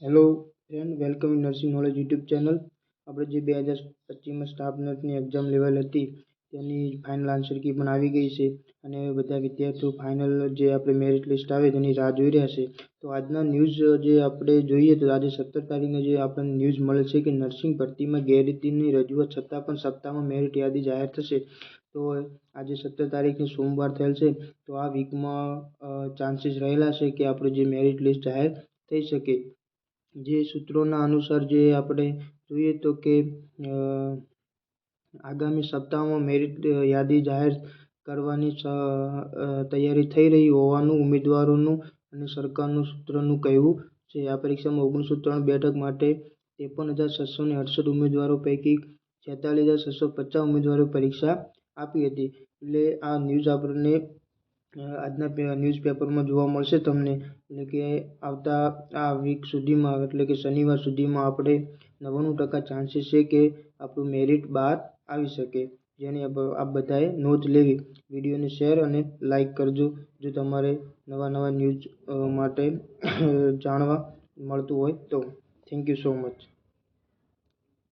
Hello friend, welcome in nursing knowledge YouTube channel. આપણે જે 2025માં staff નર્સની exam level હતી તેની ફાઇનલ આન્સર કી પણ આવી ગઈ છે અને બધા વિદ્યાર્થીઓ ફાઇનલ જે આપણે મેરિટ લિસ્ટ આવે તેની રાહ જોઈ રહ્યા છે. તો આજના ન્યૂઝ જે આપણે જોઈએ તો આજે 17 તારીખે જે આપણને ન્યૂઝ મળે છે કે નર્સિંગ ભરતીમાં ગેરરીતિની રજૂઆત છતાં પણ સપ્તાહમાં મેરિટ યાદી જાહેર થશે. તો આજે 17 તારીખે સોમવાર થયેલ છે, તો આ વીકમાં ચાન્સીસ રહેલા છે કે આપણું જે મેરિટ લિસ્ટ જાહેર થઈ શકે. જે સૂત્રોના અનુસાર જે આપણે જોઈએ તો કે આગામી સપ્તાહમાં મેરિટ યાદી જાહેર કરવાની તૈયારી થઈ રહી હોવાનું ઉમેદવારોનું અને સરકારનું સૂત્રનું કહેવું છે. આ પરીક્ષામાં 993 બેઠક માટે 53,668 ઉમેદવારો પૈકી 46,650 ઉમેદવારોએ પરીક્ષા આપી હતી. એટલે આ ન્યૂઝ આપણને આજના ન્યૂઝપેપરમાં જોવા મળશે તમને. એટલે કે આવતા આ વીક સુધીમાં એટલે કે શનિવાર સુધીમાં આપણે 99% ચાન્સીસ છે કે આપણું મેરિટ બહાર આવી શકે. જેની આપ બધાએ નોંધ લેવી. વિડીયોને શેર અને લાઇક કરજો જો તમારે નવા ન્યૂઝ માટે જાણવા મળતું હોય તો. Thank you so much.